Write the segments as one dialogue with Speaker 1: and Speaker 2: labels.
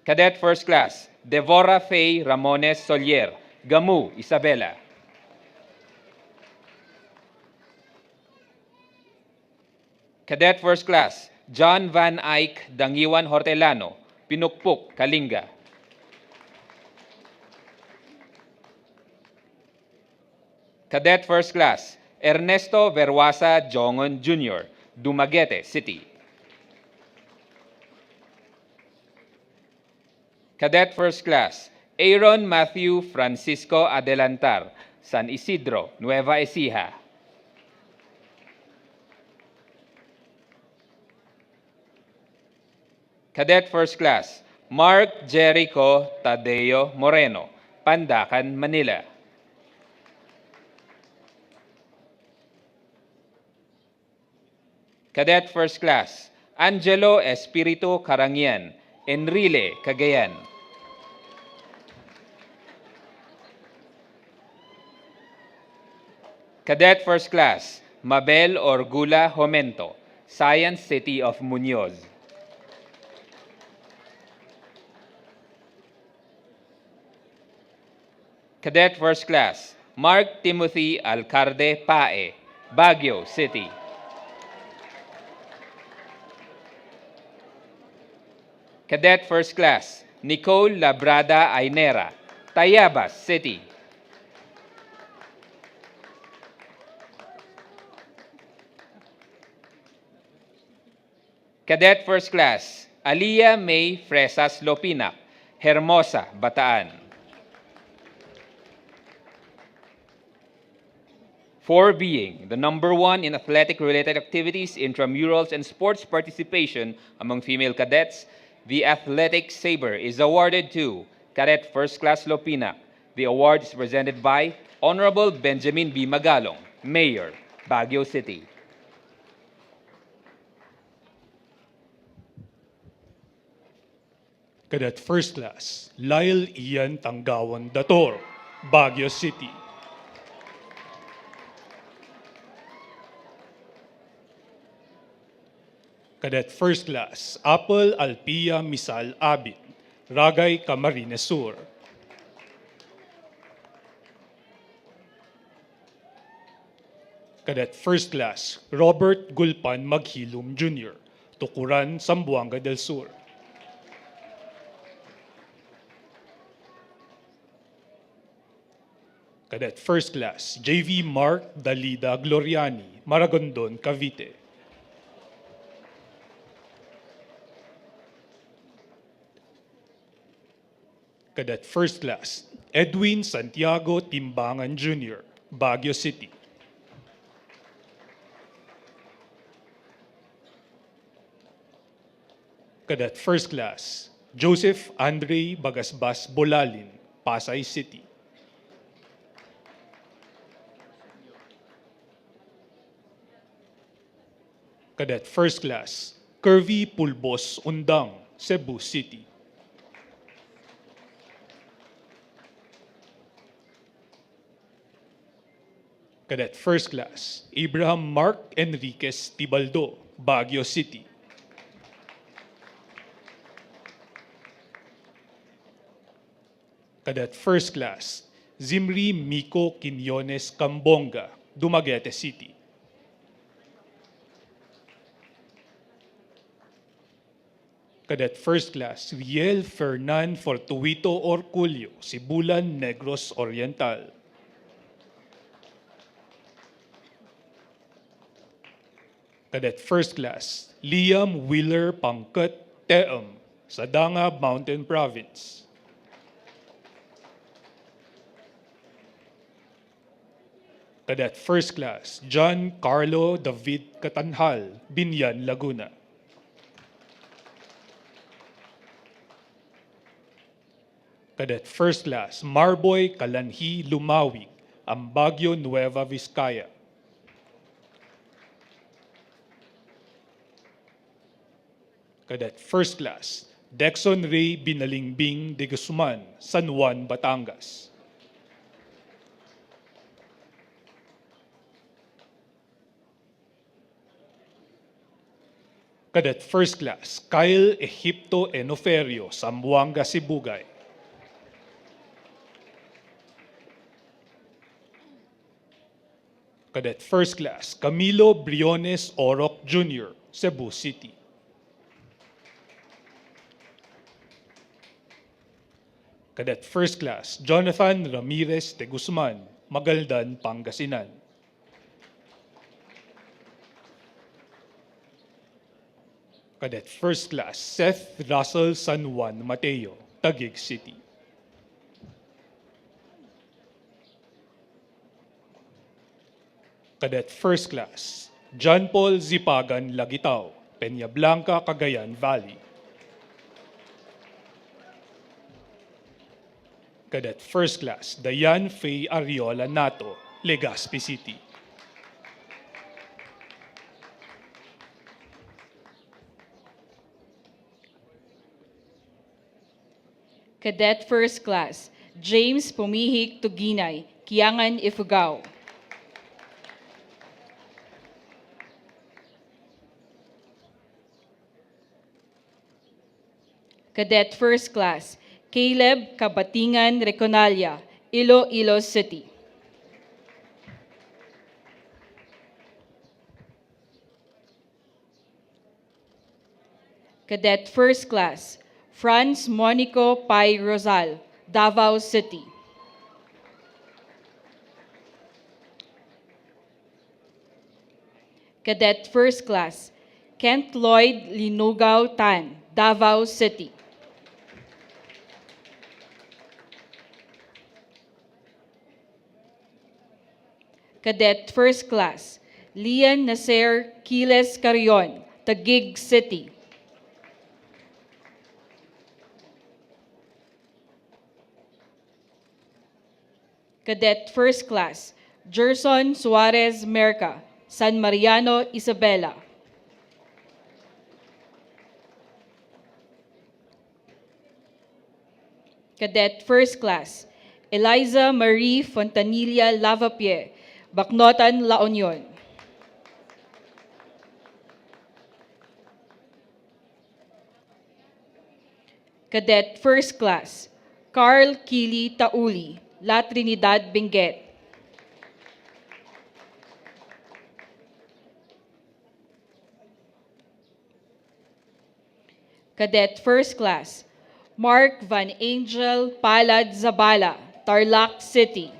Speaker 1: Cadet First Class, Devora Faye Ramones Solier, Gamu, Isabela. Cadet First Class, John Van Eyck Dangiwan Hortelano, Pinukpuk, Kalinga. Cadet First Class, Ernesto Verwasa Jongon Jr., Dumaguete City. Cadet First Class, Aaron Matthew Francisco Adelantar, San Isidro, Nueva Ecija. Cadet First Class, Mark Jericho Tadeo Moreno, Pandacan, Manila. Cadet First Class, Angelo Espiritu Carangian, Enrile, Cagayan. Cadet First Class, Mabel Orgula Jomento, Science City of Muñoz. Cadet First Class, Mark Timothy Alcarde Pae, Baguio City. Cadet First Class, Nicole Labrada Ainera, Tayabas City. Cadet First Class, Aliyah May Fresas Lopinac, Hermosa, Bataan. For being the #1 in athletic-related activities, intramurals, and sports participation among female cadets, the Athletic Saber is awarded to Cadet First Class Lopinac. The award is presented by Honorable Benjamin B. Magalong, Mayor, Baguio City.
Speaker 2: Cadet First Class, Lyle Ian Tanggawan Dator, Baguio City. Cadet First Class, Apple Alpia Misal Abit, Ragay, Camarines Sur. Cadet First Class, Robert Gulpan Maghilom Jr., Tukuran, Zamboanga del Sur. Cadet First Class, JV Mark Dalida Gloriani, Maragondon, Cavite. Cadet First Class, Edwin Santiago Timbangan Jr., Baguio City. Cadet First Class, Joseph Andre Bagasbas Bolalin, Pasay City. Cadet First Class, Curvy Pulbos Undang, Cebu City. Cadet First Class, Abraham Mark Enriquez Tibaldo, Baguio City. Cadet First Class, Zimri Miko Quinones Cambonga, Dumaguete City. Cadet First Class, Riel Fernan Fortuito Orculio, Sibulan, Negros Oriental. Cadet First Class, Liam Wheeler Pangkat Teem, Sadanga Mountain Province. Cadet First Class, John Carlo David Catanhal, Binyan, Laguna. Cadet First Class, Marboy Kalanhi Lumawig, Ambagyo, Nueva Vizcaya. Cadet First Class, Dexon Ray Binalingbing de Guzman, San Juan, Batangas. Cadet First Class, Kyle Egipto Enoferio, Zamboanga, Sibugay. Cadet First Class, Camilo Briones Oroc Jr., Cebu City. Cadet First Class, Jonathan Ramirez de Guzman, Magaldan, Pangasinan. Cadet First Class, Seth Russell San Juan Mateo, Taguig City. Cadet First Class, John Paul Zipagan Lagitao, Peña Blanca, Cagayan Valley. Cadet First Class, Dayan Faye Ariola Nato, Legazpi City.
Speaker 3: Cadet First Class, James Pumihik Tuginay, Kiangan, Ifugao. Cadet First Class, Caleb Kabatingan Reconalya, Iloilo City. Cadet First Class, Franz Monico Pai Rosal, Davao City. Cadet First Class, Kent Lloyd Linugao Tan, Davao City. Cadet First Class, Lian Nasser Quiles Carrion, Taguig City. Cadet First Class, Gerson Suarez Merca, San Mariano, Isabela. Cadet First Class, Eliza Marie Fontanilla Lavapie, Bacnotan, La Union. Cadet First Class, Carl Kili Tauli, La Trinidad, Benguet. Cadet First Class, Mark Van Angel Palad Zabala, Tarlac City.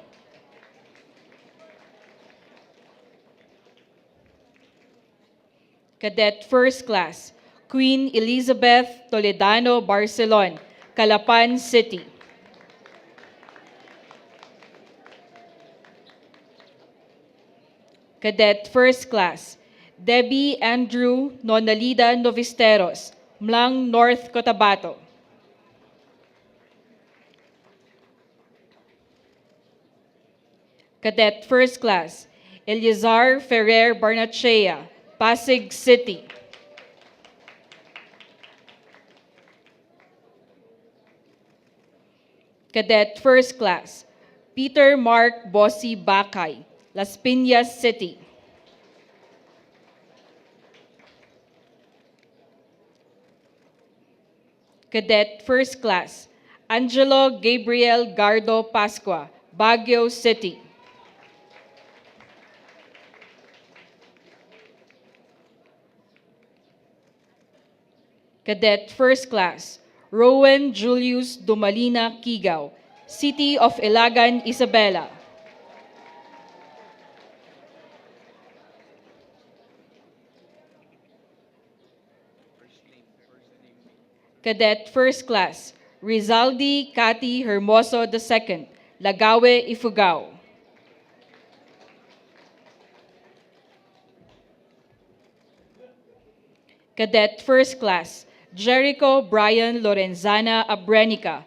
Speaker 3: Cadet First Class, Queen Elizabeth Toledano Barcelon, Calapan City. Cadet First Class, Debbie Andrew Nonalida Novisteros, Mlang, North Cotabato. Cadet First Class, Eliazar Ferrer Barnachea, Pasig City. Cadet First Class, Peter Mark Bossi Bakay, Las Piñas City. Cadet First Class, Angelo Gabriel Gardo Pascua, Baguio City. Cadet First Class, Rowan Julius Dumalina Kigaw, City of Ilagan, Isabela. Cadet First Class, Rizaldi Cati Hermoso II, Lagawe, Ifugao. Cadet First Class, Jericho Brian Lorenzana Abrenica,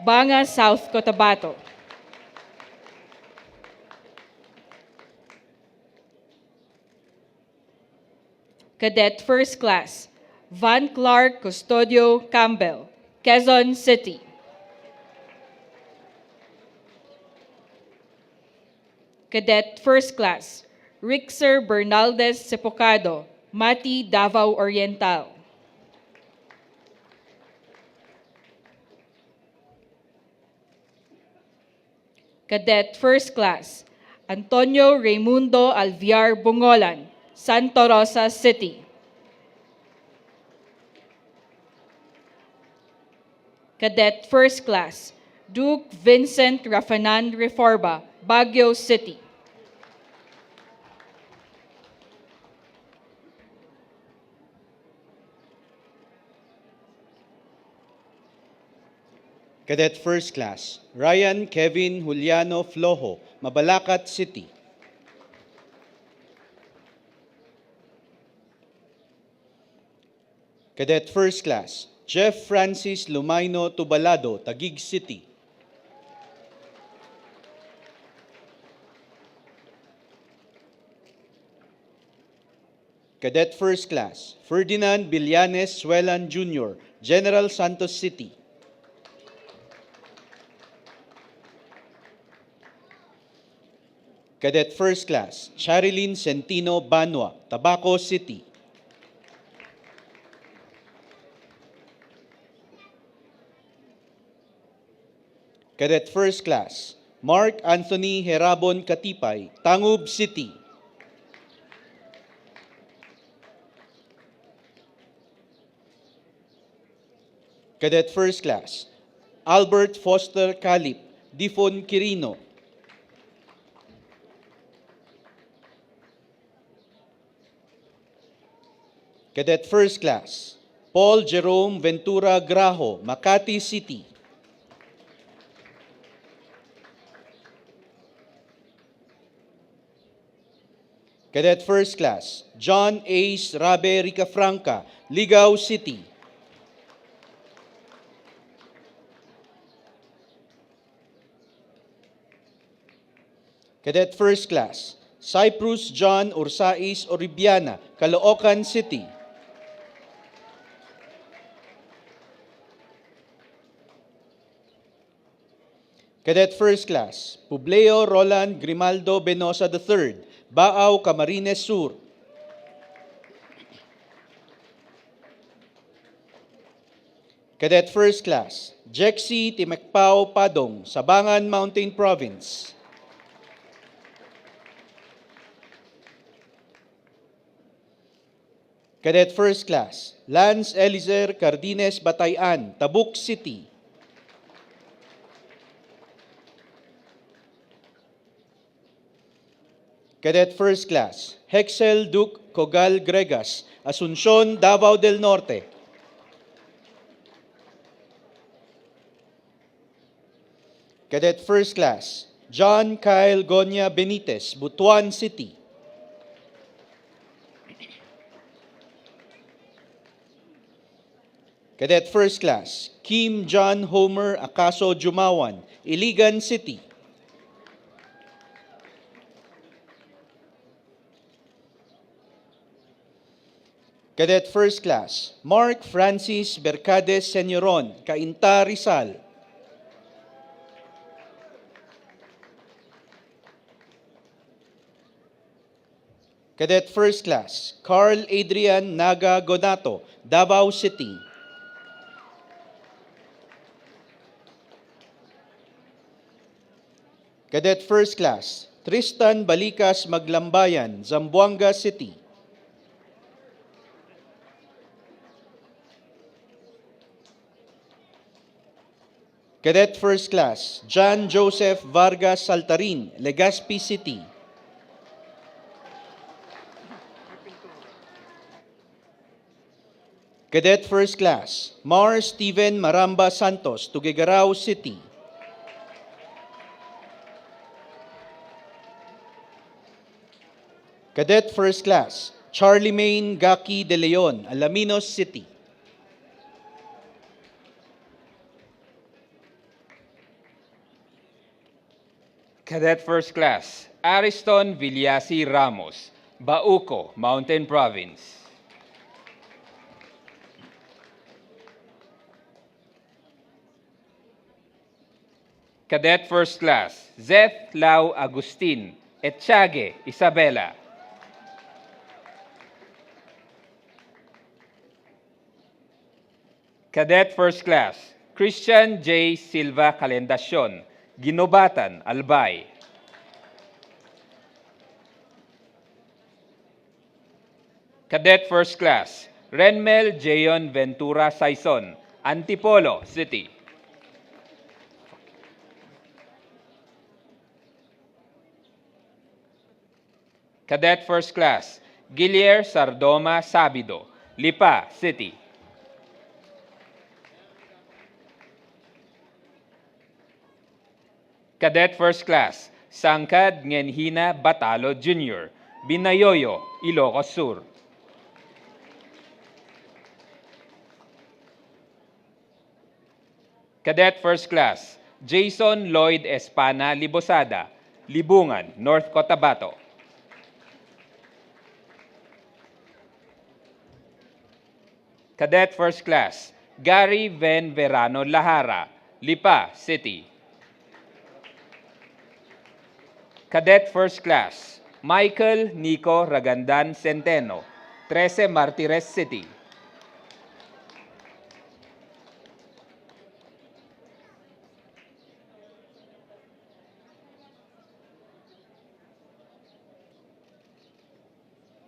Speaker 3: Banga, South Cotabato. Cadet First Class, Van Clark Custodio Campbell, Quezon City. Cadet First Class, Rixer Bernaldez Sepocado, Mati, Davao Oriental. Cadet First Class, Antonio Raimundo Alviar Bungolan, Santa Rosa City. Cadet First Class, Duke Vincent Rafanan Reforba, Baguio City.
Speaker 4: Cadet First Class, Ryan Kevin Juliano Flojo, Mabalacat City. Cadet First Class, Jeff Francis Lumaino Tubalado, Taguig City. Cadet First Class, Ferdinand Villanes Suelan Jr., General Santos City. Cadet First Class, Charilyn Centino Banwa, Tabaco City. Cadet First Class, Mark Anthony Herabon Katipay, Tangub City. Cadet First Class, Albert Foster Calip, Difon Quirino. Cadet First Class, Paul Jerome Ventura Grajo, Makati City. Cadet First Class, John Ace Rabe Ricafranca, Ligao City. Cadet First Class, Cyprus John Ursais Oribiana, Caloocan City. Cadet First Class, Publio Roland Grimaldo Benosa III, Baaw, Camarines Sur. Cadet First Class, Jexy Timekpao Padong, Sabangan Mountain Province. Cadet First Class, Lance Elizer Cardines Batayan, Tabuk City. Cadet First Class, Hexel Duke Cogal Gregas, Asuncion, Davao del Norte. Cadet First Class, John Kyle Gonya Benitez, Butuan City. Cadet First Class, Kim John Homer Acaso Jumawan, Iligan City. Cadet First Class, Mark Francis Bercades Senyoron, Cainta, Rizal. Cadet First Class, Carl Adrian Naga Gonato, Davao City. Cadet First Class, Tristan Balikas Maglambayan, Zamboanga City. Cadet First Class, John Joseph Vargas Saltarin, Legazpi City. Cadet First Class, Mar Steven Maramba Santos, Tuguegarao City. Cadet First Class, Charlemagne Gaki de Leon, Alaminos City.
Speaker 1: Cadet First Class, Ariston Villasi Ramos, Bauco, Mountain Province. Cadet First Class, Zeth Lau Agustin, Etchage, Isabela. Cadet First Class, Christian J. Silva Calendacion, Ginobatan, Albay. Cadet First Class, Renmel Jayon Ventura Saison, Antipolo City. Cadet First Class, Gilier Sardoma Sabido, Lipa City. Cadet First Class, Sangkad Ngenhina Batalo Jr., Binayoyo, Ilocos Sur. Cadet First Class, Jason Lloyd Espana Libosada, Libungan, North Cotabato. Cadet First Class, Gary Ven Verano Lahara, Lipa City. Cadet First Class, Michael Nico Ragandan Centeno, 13 Martires City.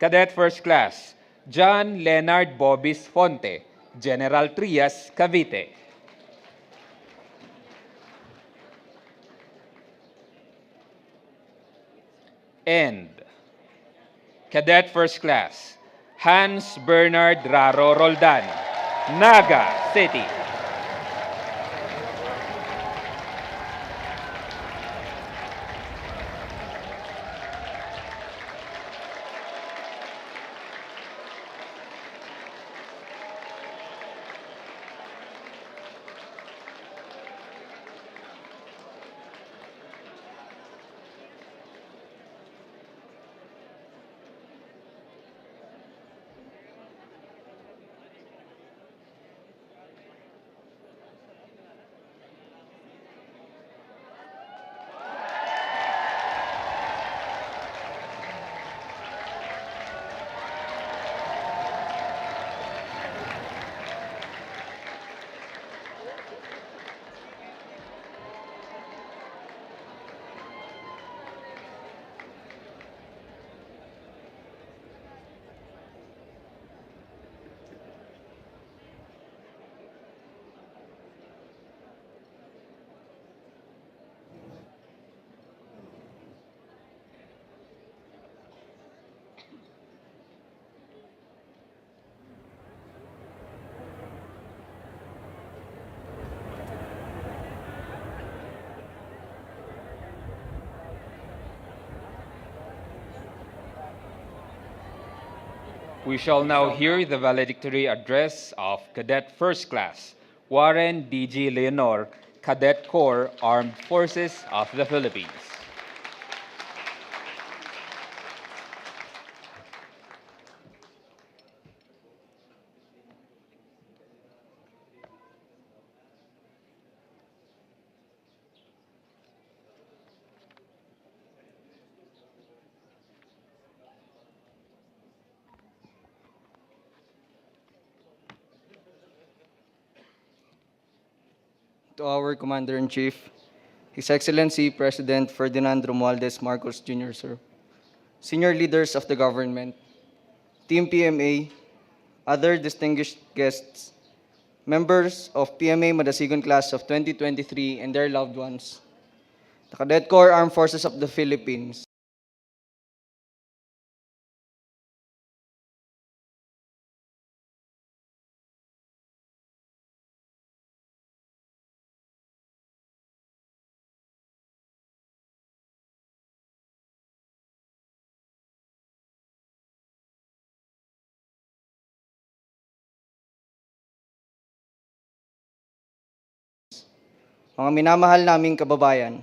Speaker 1: Cadet First Class, John Leonard Bobis Fonte, General Trias, Cavite. And Cadet First Class, Hans Bernard Raro Roldan, Naga City. We shall now hear the valedictory address of Cadet First Class, Warren D.G. Leonor, Cadet Corps, Armed Forces of the Philippines.
Speaker 5: To our Commander-in-Chief, His Excellency President Ferdinand Marcos Jr., sir, senior leaders of the government, Team PMA, other distinguished guests, members of PMA Madasigon Class of 2023 and their loved ones, the Cadet Corps Armed Forces of the Philippines, mga minamahal naming kababayan,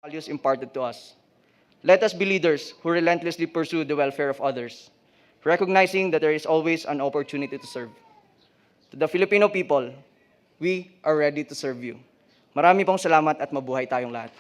Speaker 5: values imparted to us. Let us be leaders who relentlessly pursue the welfare of others, recognizing that there is always an opportunity to serve. To the Filipino people, we are ready to serve you. Marami pong salamat at mabuhay tayong lahat.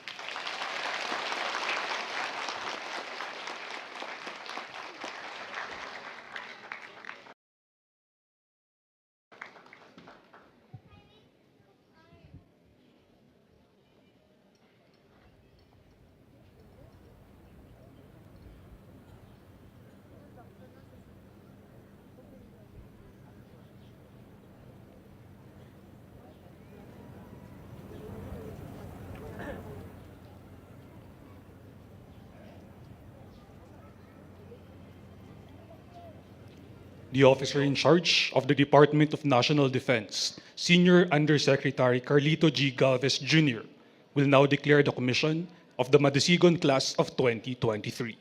Speaker 2: The officer in charge of the Department of National Defense, Senior Undersecretary Carlito G. Galvez Jr., will now declare the commission of the Madisigon Class of 2023.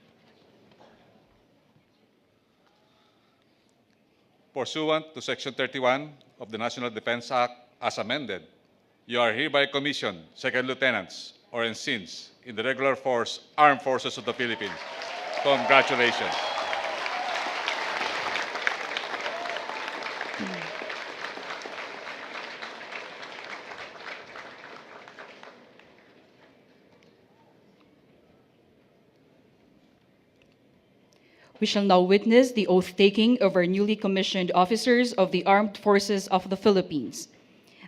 Speaker 6: Pursuant to Section 31 of the National Defense Act as amended, you are hereby commissioned second lieutenants or ensigns in the regular armed forces of the Philippines. Congratulations.
Speaker 3: We shall now witness the oath-taking of our newly commissioned officers of the Armed Forces of the Philippines.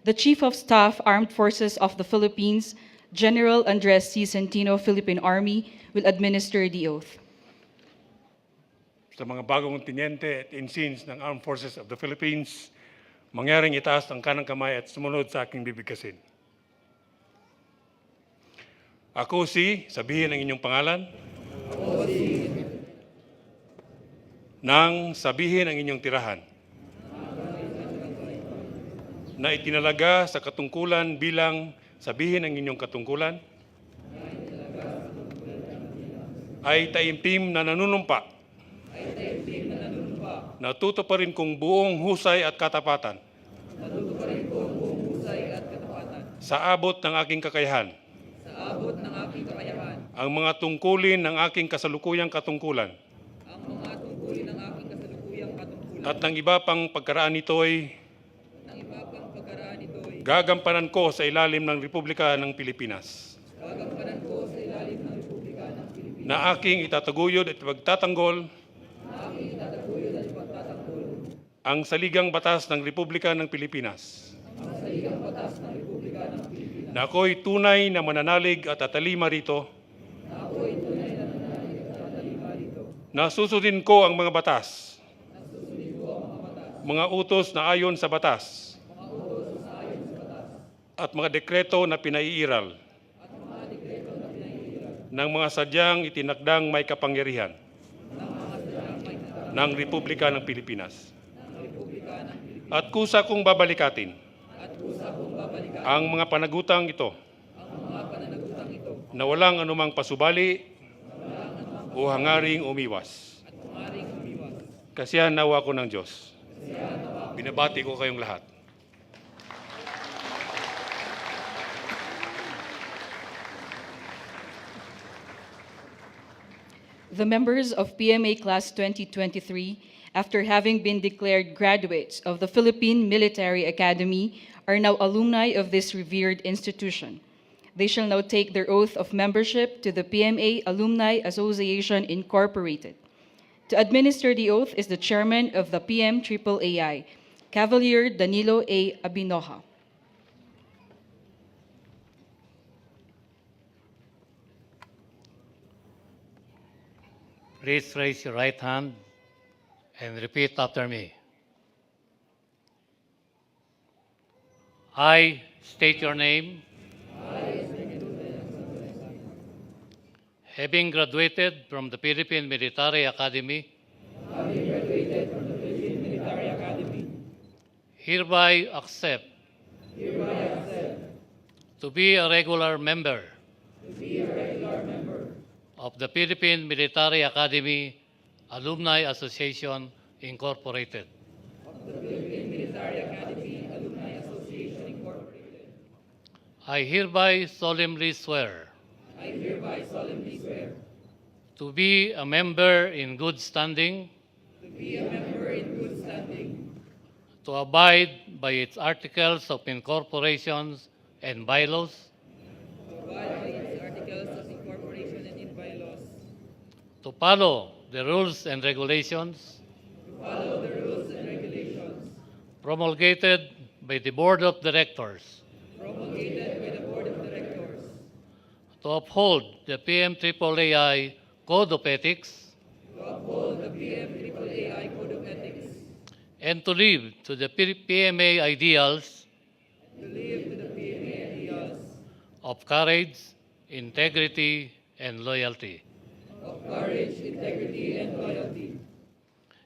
Speaker 3: The Chief of Staff, Armed Forces of the Philippines, General Andres C. Centino, Philippine Army, will administer the oath.
Speaker 7: Sa mga bagong tiniente at ensigns ng Armed Forces of the Philippines, mangyaring itaas ang kanang kamay at sumunod sa aking bibigkasin. Ako si, sabihin ang inyong pangalan. Ako si. Nang sabihin ang inyong tirahan. Na itinalaga sa katungkulan bilang sabihin ang inyong katungkulan. Ay taimpim na nanunumpa. Natutuparin kong buong husay at katapatan. Sa abot ng aking kakayahan. Ang mga tungkulin ng aking kasalukuyang katungkulan. At ng iba pang pagkaraan nito'y gagampanan ko sa ilalim ng Republika ng Pilipinas. Na aking itataguyod at ipagtatanggol ang saligang batas ng Republika ng Pilipinas. Na ako'y tunay na mananalig at tatalima rito. Na susundin ko ang mga batas. Mga utos na ayon sa batas at mga dekreto na pinaiiral ng mga sadyang itinakdang may kapangyarihan ng Republika ng Pilipinas. At kusa kong babalikatin ang mga panagutang ito na walang anumang pasubali o hangaring umiwas. Kasiyahan nawa ko ng Diyos. Binabati ko kayong lahat.
Speaker 3: The members of PMA Class 2023, after having been declared graduates of the Philippine Military Academy, are now alumni of this revered institution. They shall now take their oath of membership to the PMA Alumni Association Incorporated. To administer the oath is the chairman of the PMAAI, Cavalier Danilo A. Abinoja.
Speaker 8: Please raise your right hand and repeat after me. I state your name. Having graduated from the Philippine Military Academy, hereby accept to be a regular member of the Philippine Military Academy Alumni Association Incorporated. I hereby solemnly swear to be a member in good standing, to abide by its articles of incorporation and bylaws, to follow the rules and regulations promulgated by the Board of Directors, to uphold the PMAAI Code of Ethics, and to live to the PMA ideals of courage, integrity, and loyalty.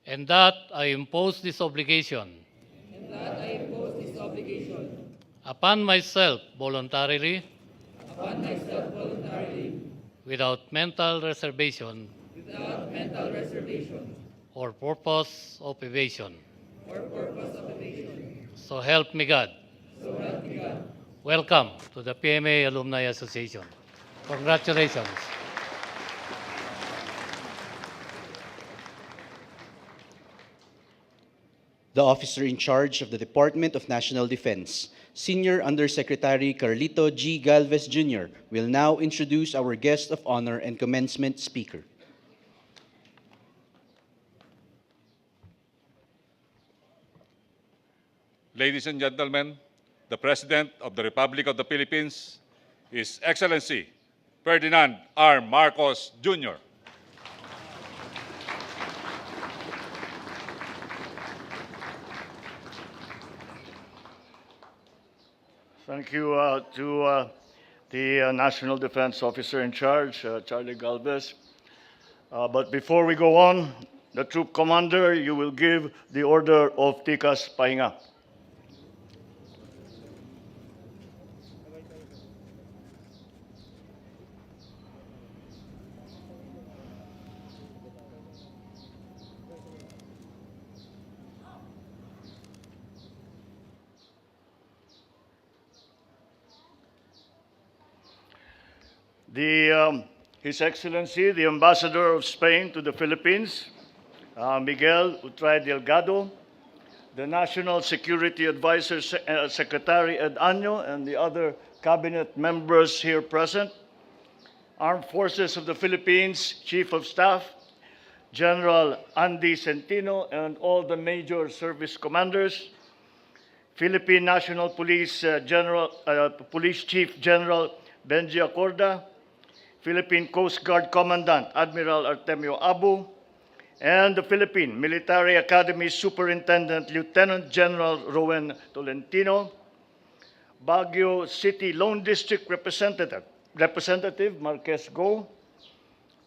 Speaker 8: And that I impose this obligation upon myself voluntarily, without mental reservation or purpose of evasion. So help me God. Welcome to the PMA Alumni Association. Congratulations.
Speaker 4: The officer in charge of the Department of National Defense, Senior Undersecretary Carlito G. Galvez Jr., will now introduce our guest of honor and commencement speaker.
Speaker 6: Ladies and gentlemen, the President of the Republic of the Philippines, His Excellency Ferdinand R. Marcos Jr.
Speaker 9: Thank you to the National Defense Officer in charge, Charlie Galvez. But before we go on, the troop commander, you will give the order of Tikas Pahinga. His Excellency, the Ambassador of Spain to the Philippines, Miguel Utray Delgado, the National Security Advisor, Secretary Ed Año, and the other cabinet members here present, Armed Forces of the Philippines Chief of Staff, General Andy Centino, and all the major service commanders, Philippine National Police Police Chief General Benji Acorda, Philippine Coast Guard Commandant Admiral Artemio Abu, and the Philippine Military Academy Superintendent Lieutenant General Rowen Tolentino, Baguio City Lone District Representative Marquez Go,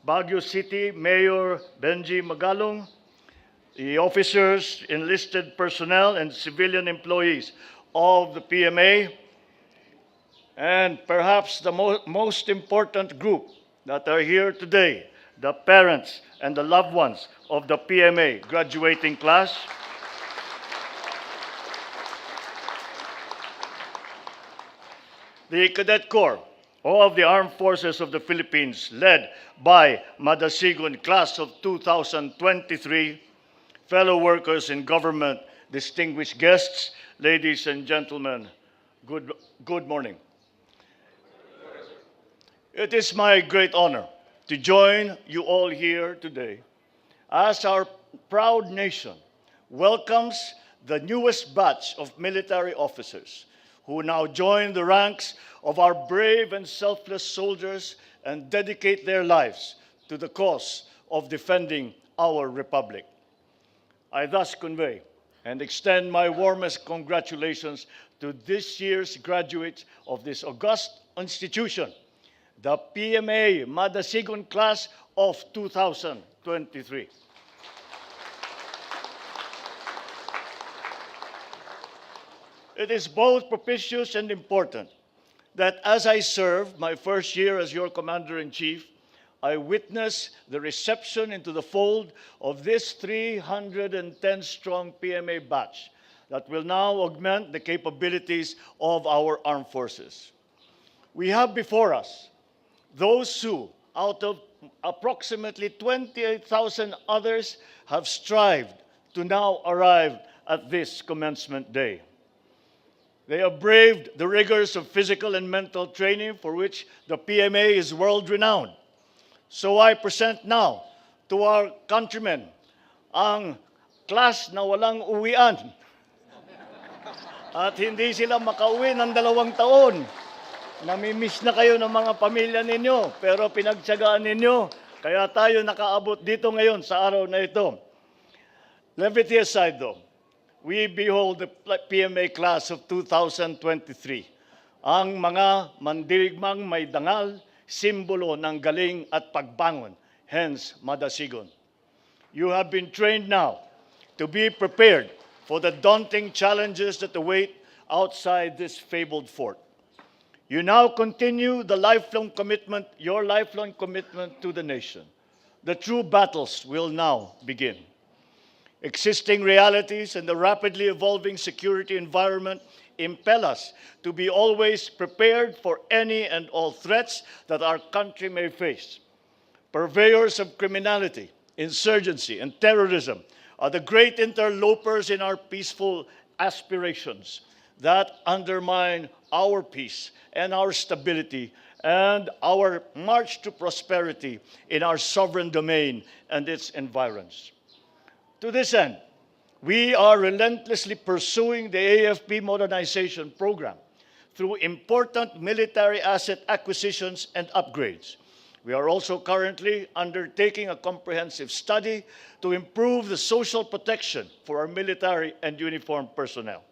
Speaker 9: Baguio City Mayor Benji Magalong, the officers, enlisted personnel, and civilian employees of the PMA, and perhaps the most important group that are here today, the parents and the loved ones of the PMA graduating class. The Cadet Corps of the Armed Forces of the Philippines, led by Madasigon Class of 2023, fellow workers in government, distinguished guests, ladies and gentlemen, good morning. It is my great honor to join you all here today as our proud nation welcomes the newest batch of military officers who now join the ranks of our brave and selfless soldiers and dedicate their lives to the cause of defending our republic. I thus convey and extend my warmest congratulations to this year's graduates of this august institution, the PMA Madasigon Class of 2023. It is both propitious and important that as I serve my first year as your Commander-in-Chief, I witness the reception into the fold of this 310-strong PMA batch that will now augment the capabilities of our armed forces. We have before us those who, out of approximately 28,000 others, have strived to now arrive at this commencement day. They have braved the rigors of physical and mental training for which the PMA is world-renowned. So I present now to our countrymen ang class na walang uwian. At hindi sila makauwi ng 2 taon. Namimiss na kayo ng mga pamilya ninyo, pero pinagtiyagaan ninyo, kaya tayo nakaabot dito ngayon sa araw na ito. Levity aside though, we behold the PMA Class of 2023, ang mga mandirigmang may dangal, simbolo ng galing at pagbangon, hence Madasigon. You have been trained now to be prepared for the daunting challenges that await outside this fabled fort. You now continue your lifelong commitment to the nation. The true battles will now begin. Existing realities and the rapidly evolving security environment impel us to be always prepared for any and all threats that our country may face. Purveyors of criminality, insurgency, and terrorism are the great interlopers in our peaceful aspirations that undermine our peace and our stability and our march to prosperity in our sovereign domain and its environs. To this end, we are relentlessly pursuing the AFP modernization program through important military asset acquisitions and upgrades. We are also currently undertaking a comprehensive study to improve the social protection for our military and uniformed personnel.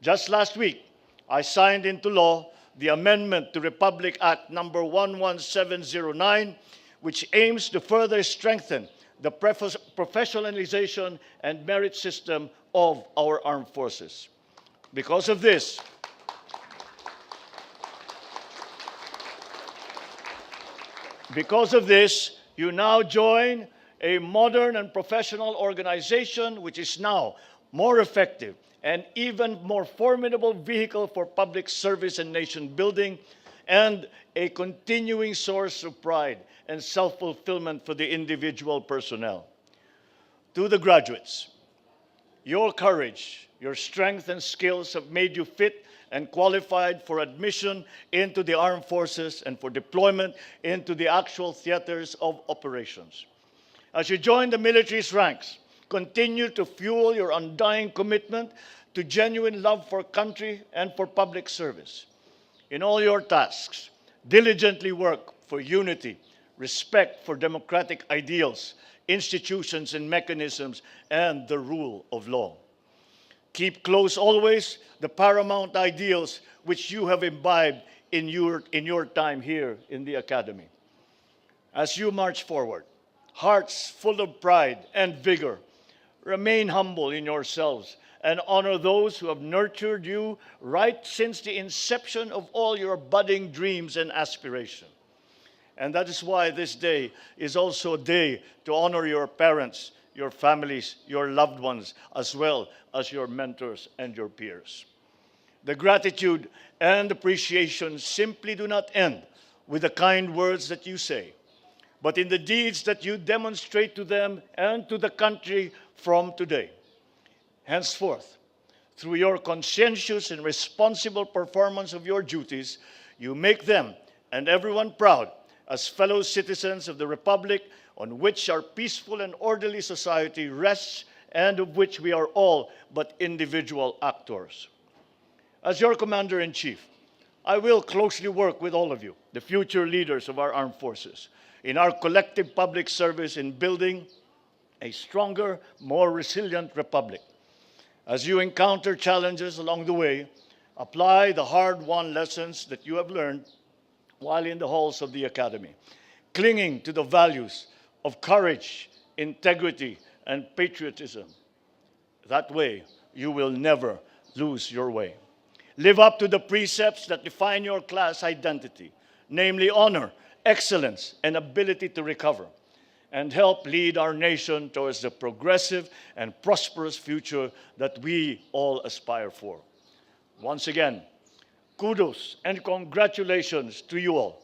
Speaker 9: Just last week, I signed into law the amendment to Republic Act number 11709, which aims to further strengthen the professionalization and merit system of our armed forces. Because of this, you now join a modern and professional organization which is now more effective and even more formidable vehicle for public service and nation building, and a continuing source of pride and self-fulfillment for the individual personnel. To the graduates, your courage, your strength and skills have made you fit and qualified for admission into the armed forces and for deployment into the actual theaters of operations. As you join the military's ranks, continue to fuel your undying commitment to genuine love for country and for public service. In all your tasks, diligently work for unity, respect for democratic ideals, institutions and mechanisms, and the rule of law. Keep close always the paramount ideals which you have imbibed in your time here in the Academy. As you march forward, hearts full of pride and vigor, remain humble in yourselves and honor those who have nurtured you right since the inception of all your budding dreams and aspirations. And that is why this day is also a day to honor your parents, your families, your loved ones, as well as your mentors and your peers. The gratitude and appreciation simply do not end with the kind words that you say, but in the deeds that you demonstrate to them and to the country from today. Henceforth, through your conscientious and responsible performance of your duties, you make them and everyone proud as fellow citizens of the Republic on which our peaceful and orderly society rests and of which we are all but individual actors. As your Commander-in-Chief, I will closely work with all of you, the future leaders of our armed forces, in our collective public service in building a stronger, more resilient republic. As you encounter challenges along the way, apply the hard-won lessons that you have learned while in the halls of the Academy, clinging to the values of courage, integrity, and patriotism. That way, you will never lose your way. Live up to the precepts that define your class identity, namely honor, excellence, and ability to recover, and help lead our nation towards the progressive and prosperous future that we all aspire for. Once again, kudos and congratulations to you all.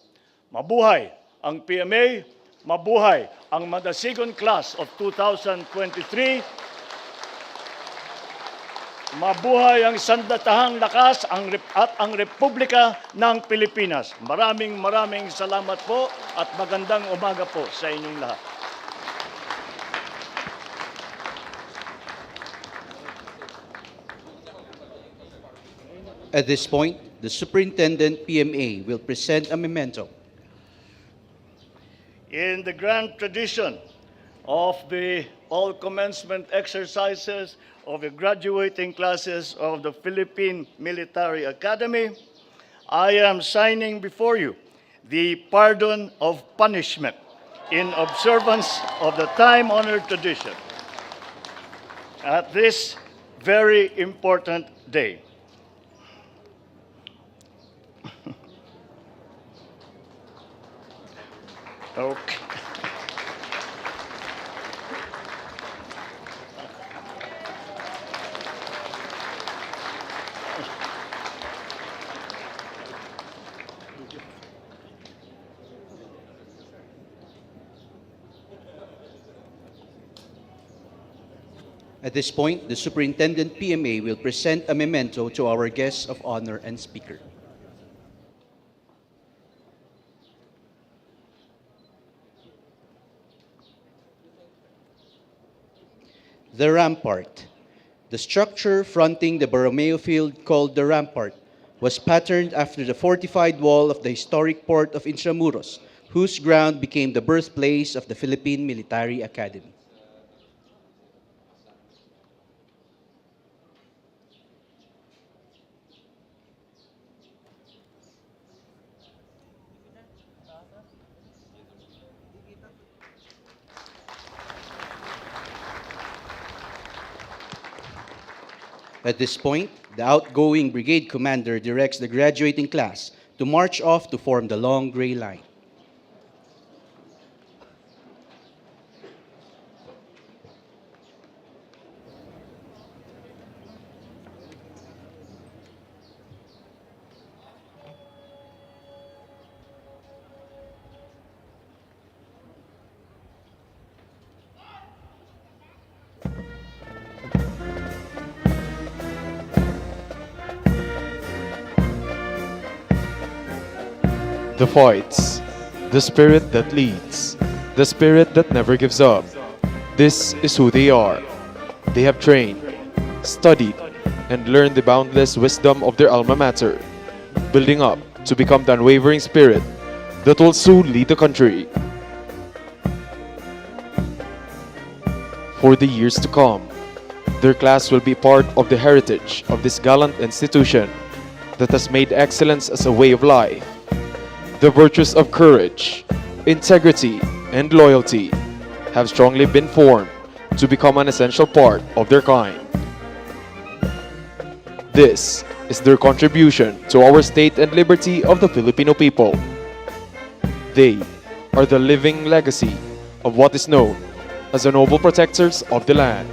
Speaker 9: Mabuhay ang PMA, mabuhay ang Madasigon Class of 2023, mabuhay ang sandatahang lakas at ang Republika ng Pilipinas. Maraming salamat po at magandang umaga po sa inyong lahat.
Speaker 4: At this point, the Superintendent PMA will present a memento.
Speaker 9: In the grand tradition of the all commencement exercises of the graduating classes of the Philippine Military Academy, I am signing before you the pardon of punishment in observance of the time-honored tradition at this very important day. Okay.
Speaker 4: At this point, the Superintendent PMA will present a memento to our guests of honor and speaker. The Rampart. The structure fronting the Borromeo Field called the Rampart was patterned after the fortified wall of the historic port of Intramuros, whose ground became the birthplace of the Philippine Military Academy. At this point, the outgoing brigade commander directs the graduating class to march off to form the long gray line.
Speaker 10: The fights, the spirit that leads, the spirit that never gives up. This is who they are. They have trained, studied, and learned the boundless wisdom of their alma mater, building up to become the unwavering spirit that will soon lead the country. For the years to come, their class will be part of the heritage of this gallant institution that has made excellence as a way of life. The virtues of courage, integrity, and loyalty have strongly been formed to become an essential part of their kind. This is their contribution to our state and liberty of the Filipino people. They are the living legacy of what is known as the noble protectors of the land.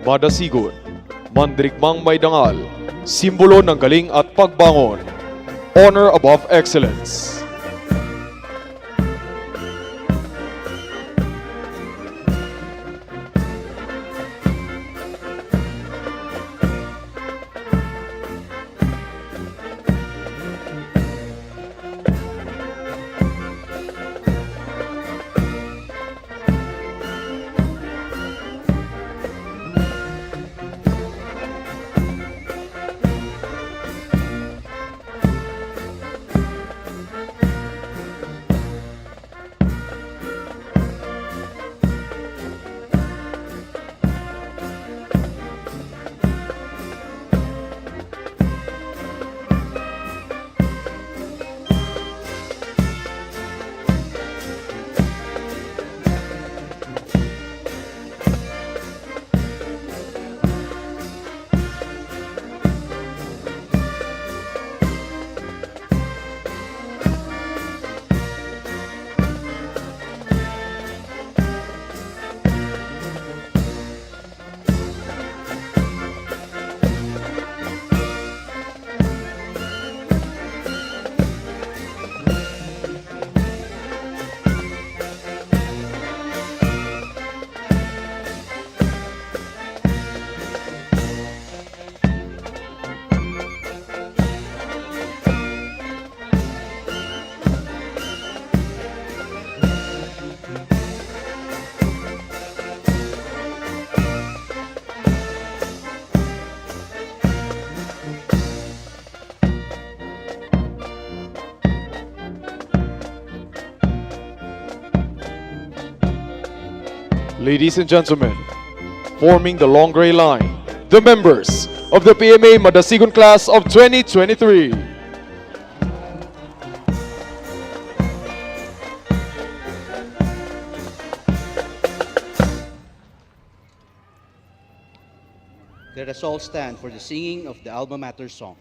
Speaker 10: Madasigon, mandirigmang may dangal, simbolo ng galing at pagbangon. Honor above excellence. Ladies and gentlemen, forming the long gray line, the members of the PMA Madasigon Class of 2023.
Speaker 4: Let us all stand for the singing of the Alma Mater song.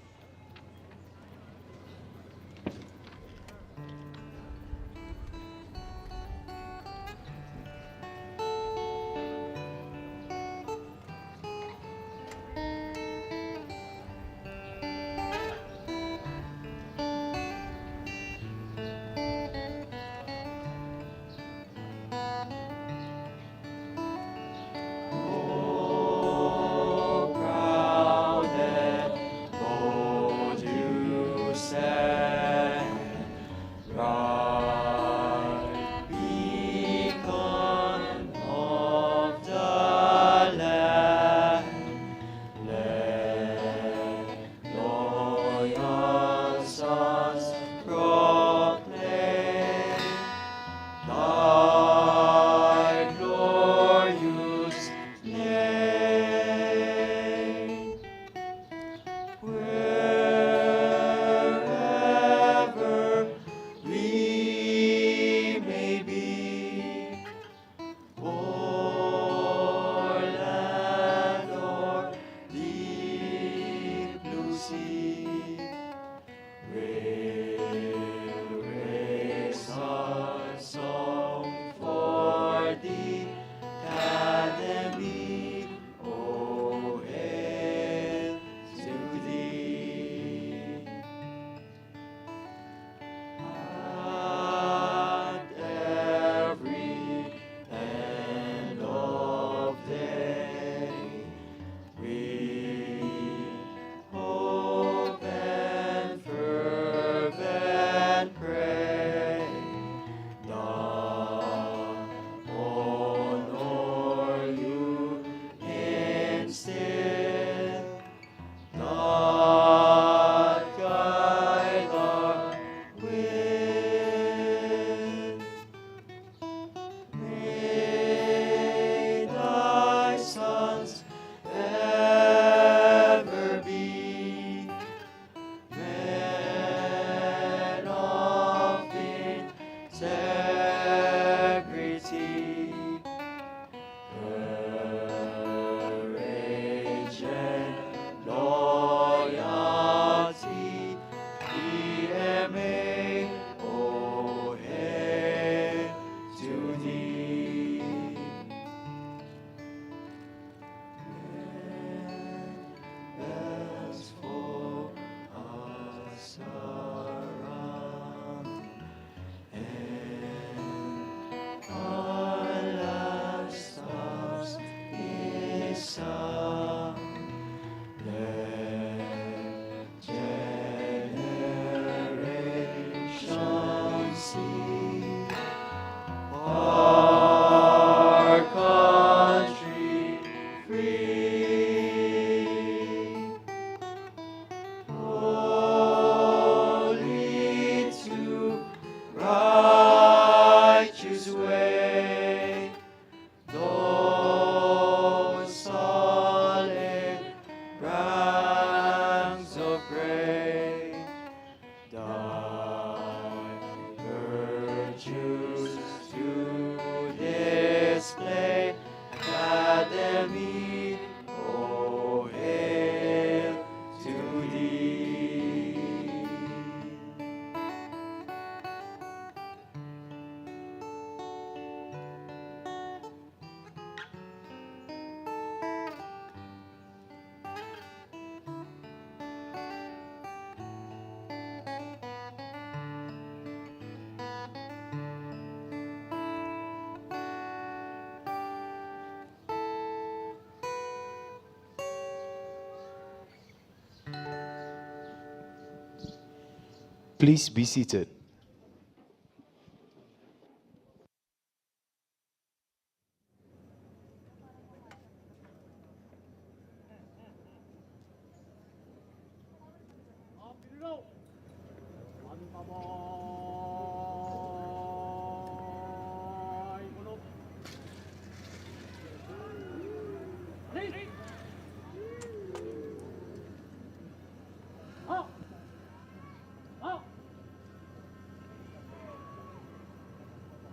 Speaker 10: Please be seated.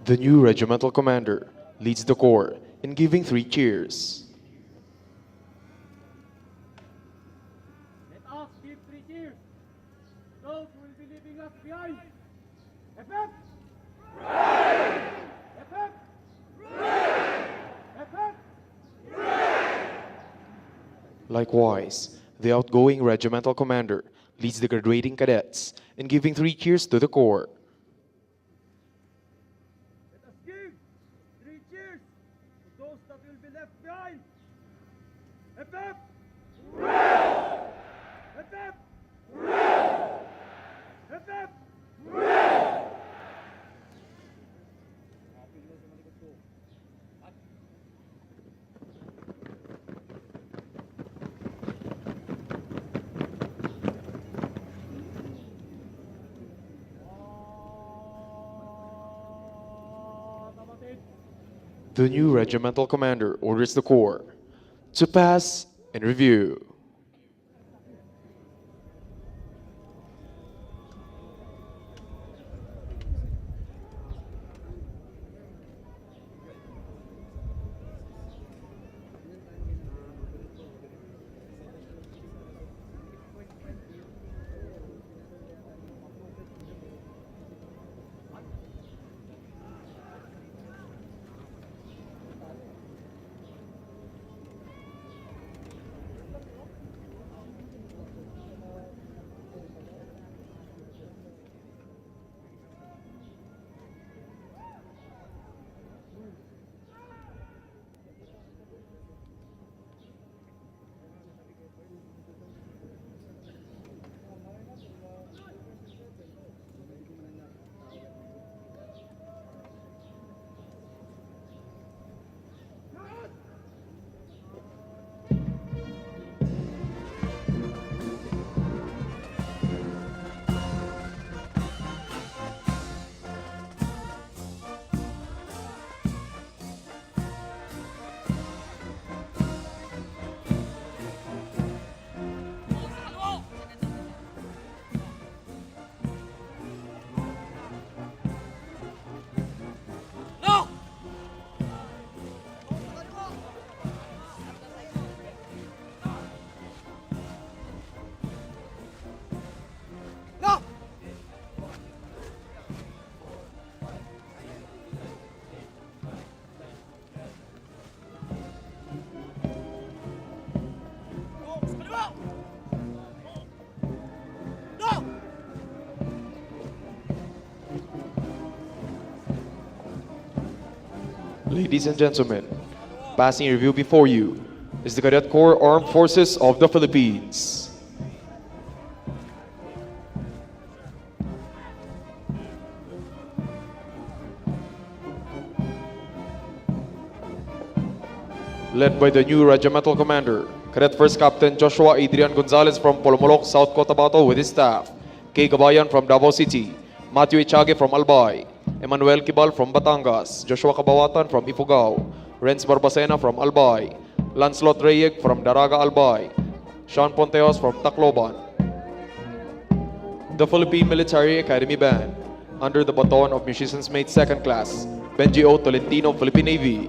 Speaker 10: The new regimental commander leads the corps in giving 3 cheers.
Speaker 11: Let us give 3 cheers. Those who will be leaving us behind. FF! FF! FF!
Speaker 10: Likewise, the outgoing regimental commander leads the graduating cadets in giving 3 cheers to the corps.
Speaker 11: Let us give 3 cheers to those that will be left behind. FF! FF! FF!
Speaker 10: The new regimental commander orders the corps to pass and review. Ladies and gentlemen, passing review before you is the Cadet Corps Armed Forces of the Philippines. Led by the new regimental commander, Cadet First Captain Joshua Adrian Gonzalez from Polomolok, South Cotabato with his staff, Kay Gabayan from Davao City, Matthew Echage from Albay, Emmanuel Kibal from Batangas, Joshua Kabawatan from Ifugao, Renz Barbacena from Albay, Lancelot Reyek from Daraga Albay, Sean Ponteos from Tacloban. The Philippine Military Academy Band, under the baton of Musicians Mate 2nd Class, Benji O. Tolentino, Philippine Navy.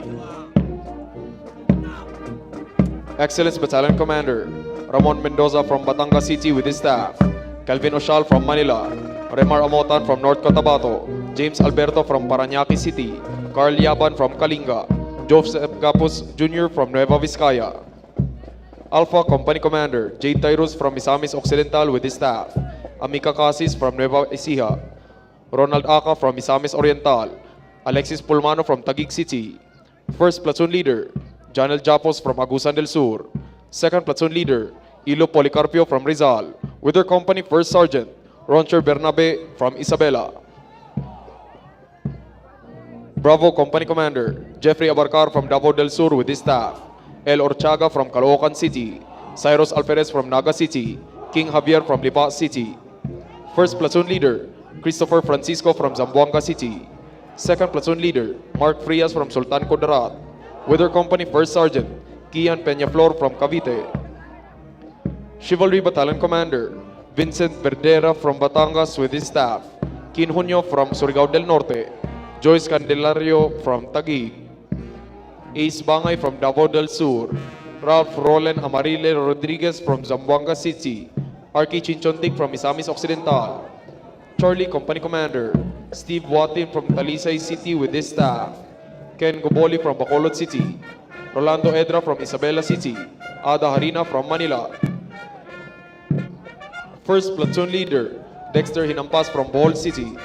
Speaker 10: Excellence Battalion Commander, Ramon Mendoza from Batangas City with his staff, Calvin Oshal from Manila, Remar Amotan from North Cotabato, James Alberto from Parañaque City, Carl Yaban from Kalinga, Joseph Gapus Jr. from Nueva Vizcaya. Alpha Company Commander, Jade Tyrus from Misamis Occidental with his staff, Amica Casis from Nueva Ecija, Ronald Aca from Misamis Oriental, Alexis Pulmano from Taguig City. First Platoon Leader, Janel Japos from Agusan del Sur. Second Platoon Leader, Ilo Policarpio from Rizal, with their company First Sergeant, Roncher Bernabe from Isabela. Bravo Company Commander, Jeffrey Abarcar from Davao del Sur with his staff, El Orchaga from Caloocan City, Cyrus Alferez from Naga City, King Javier from Lipa City. First Platoon Leader, Christopher Francisco from Zamboanga City. Second Platoon Leader, Mark Frias from Sultan Kudarat, with their company First Sergeant, Kian Peñaflor from Cavite. Chivalry Battalion Commander, Vincent Verdera from Batangas with his staff, Kin Junio from Surigao del Norte, Joyce Candelario from Taguig, Ace Bangay from Davao del Sur, Ralph Roland Amarile Rodriguez from Zamboanga City, Arky Chinchontic from Misamis Occidental, Charlie Company Commander, Steve Watin from Talisay City with his staff, Ken Goboli from Bacolod City, Rolando Edra from Isabela City, Ada Harina from Manila. First Platoon Leader, Dexter Hinampas from Bohol City,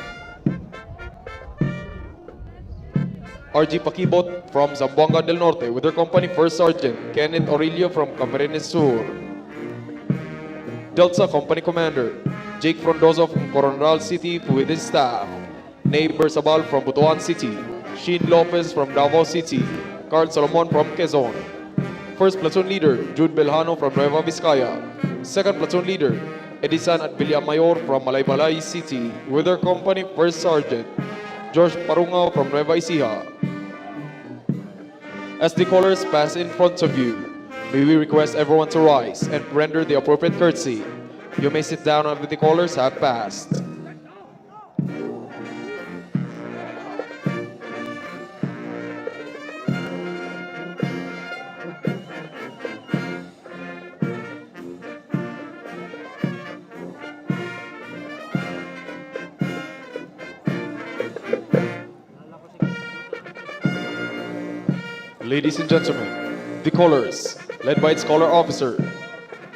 Speaker 10: RG Pakibot from Zamboanga del Norte with their company First Sergeant Kenneth Aurelio from Camarines Sur, Delta Company Commander Jake Frondozo from Coronadal City with his staff, Neighbor Sabal from Butuan City, Sheen Lopez from Davao City, Carl Solomon from Quezon. First Platoon Leader Jude Belhano from Nueva Vizcaya, Second Platoon Leader Edisan at Villamayor from Malaybalay City with their company First Sergeant George Parungao from Nueva Ecija. As the colors pass in front of you, may we request everyone to rise and render the appropriate courtesy. You may sit down after the colors have passed. Ladies and gentlemen, the colors, led by its color officer,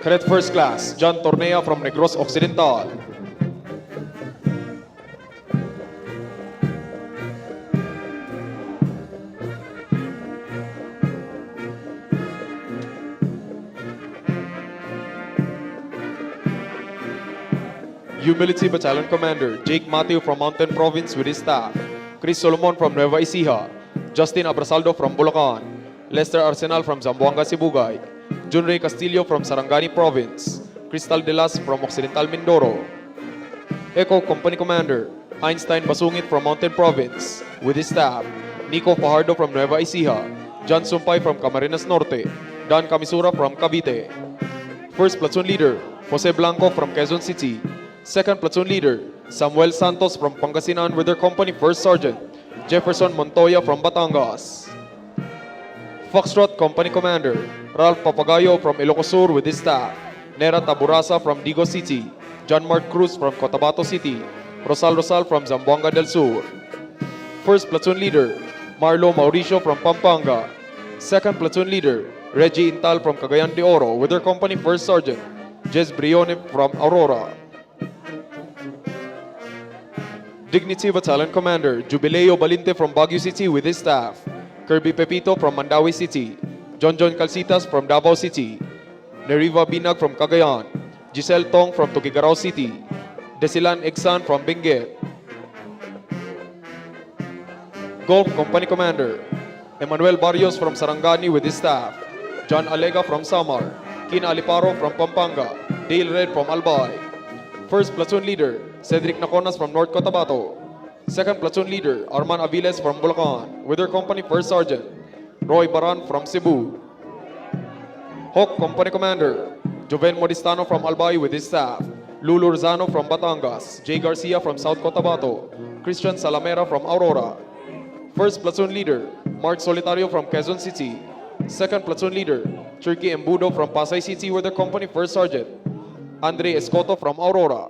Speaker 10: Cadet First Class John Tornea from Negros Occidental, Humility Battalion Commander Jake Mateo from Mountain Province with his staff, Chris Solomon from Nueva Ecija, Justin Abrasaldo from Bulacan, Lester Arsenal from Zamboanga Sibugay, Junrey Castillo from Sarangani Province, Crystal De Las from Occidental Mindoro, Echo Company Commander Einstein Basungit from Mountain Province with his staff, Nico Fajardo from Nueva Ecija, John Sumpay from Camarines Norte, Dan Camisura from Cavite. First Platoon Leader Jose Blanco from Quezon City, Second Platoon Leader Samuel Santos from Pangasinan with their company First Sergeant Jefferson Montoya from Batangas. Foxtrot Company Commander Ralph Papagayo from Ilocos Sur with his staff, Nera Taburasa from Digo City, John Mark Cruz from Cotabato City, Rosal from Zamboanga del Sur. First Platoon Leader Marlo Mauricio from Pampanga, Second Platoon Leader Reggie Intal from Cagayan de Oro with their company First Sergeant Jez Brione from Aurora. Dignity Battalion Commander Jubileo Balinte from Baguio City with his staff, Kirby Pepito from Mandawi City, John Calcitas from Davao City, Neriva Binag from Cagayan, Giselle Tong from Tuguegarao City, Desilan Exan from Benguet. Golf Company Commander Emmanuel Barrios from Sarangani with his staff, John Alega from Samar, Kin Aliparo from Pampanga, Dale Red from Albay. First Platoon Leader Cedric Naconas from North Cotabato, Second Platoon Leader Arman Aviles from Bulacan with their company First Sergeant Roy Baran from Cebu. Hawk Company Commander Joven Modistano from Albay with his staff, Lulu Rizano from Batangas, Jay Garcia from South Cotabato, Christian Salamera from Aurora. First Platoon Leader Mark Solitario from Quezon City, Second Platoon Leader Turkey Embudo from Pasay City with their company First Sergeant Andre Escoto from Aurora.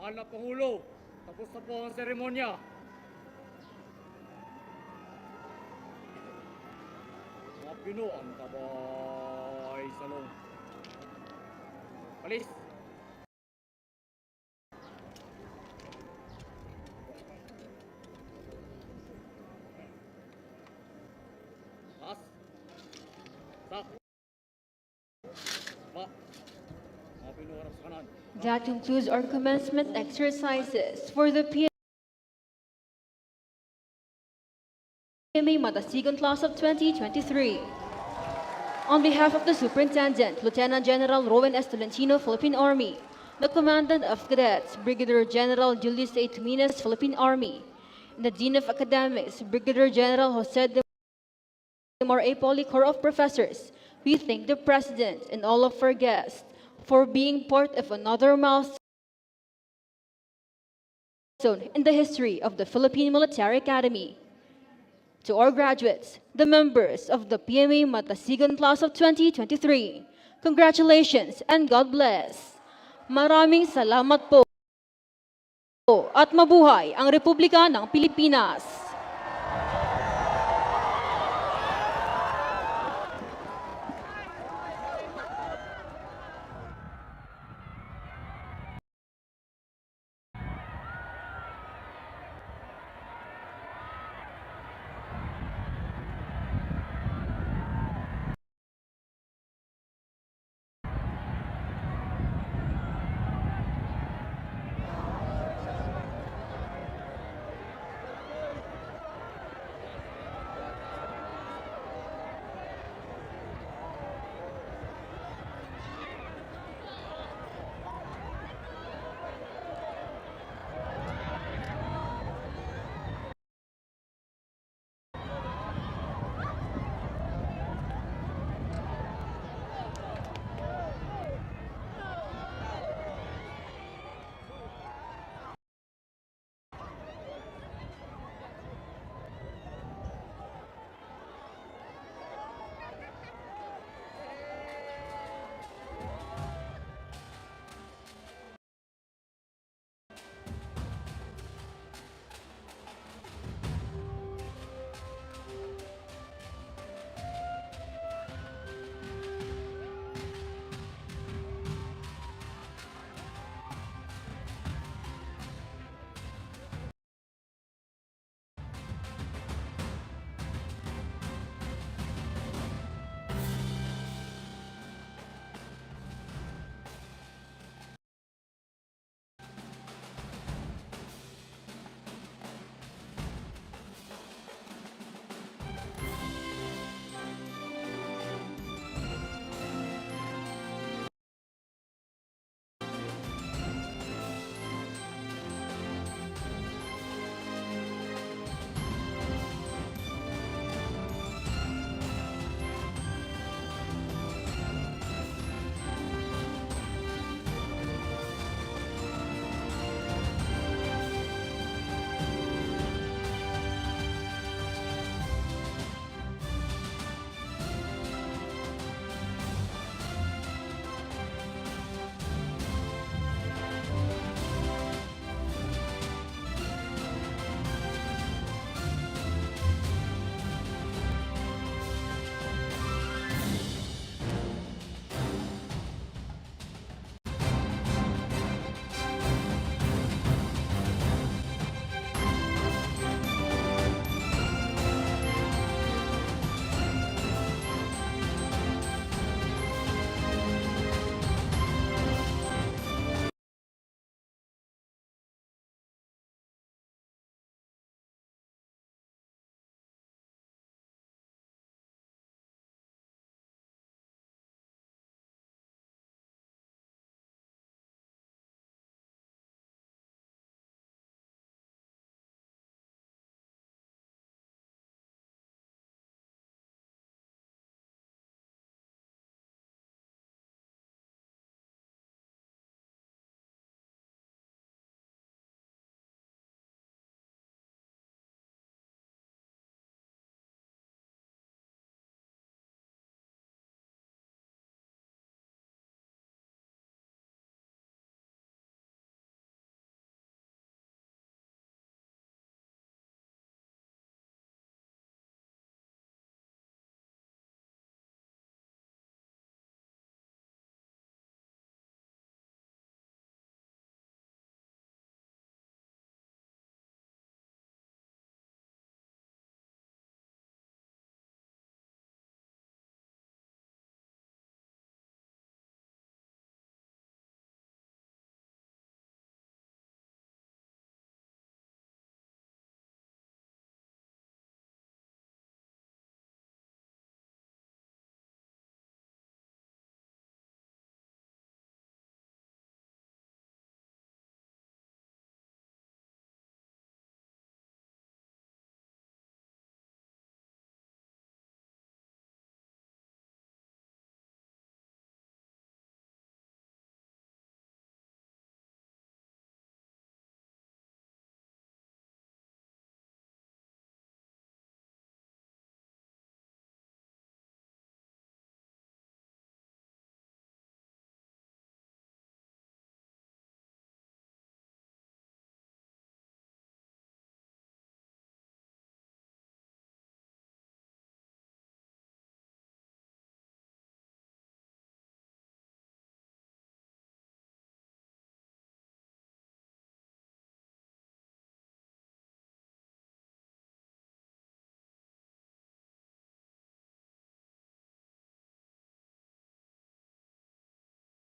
Speaker 11: Mahal na Pangulo, tapos na po ang seremonya. Mga Pino, ang tabay salong. Palis! Taas! Sak! Ba! Mga Pino, harap sa kanan.
Speaker 12: That concludes our commencement exercises for the PMA Matasigon Class of 2023. On behalf of the Superintendent, Lieutenant General Rowan S. Tolentino, Philippine Army, the Commandant of Cadets, Brigadier General Julius A. Tuminas, Philippine Army, and the Dean of Academics, Brigadier General Jose de A. Poli, Corps of Professors, we thank the President and all of our guests for being part of another milestone in the history of the Philippine Military Academy. To our graduates, the members of the PMA Matasigon Class of 2023, congratulations and God bless. Maraming salamat po at mabuhay ang Republika ng Pilipinas.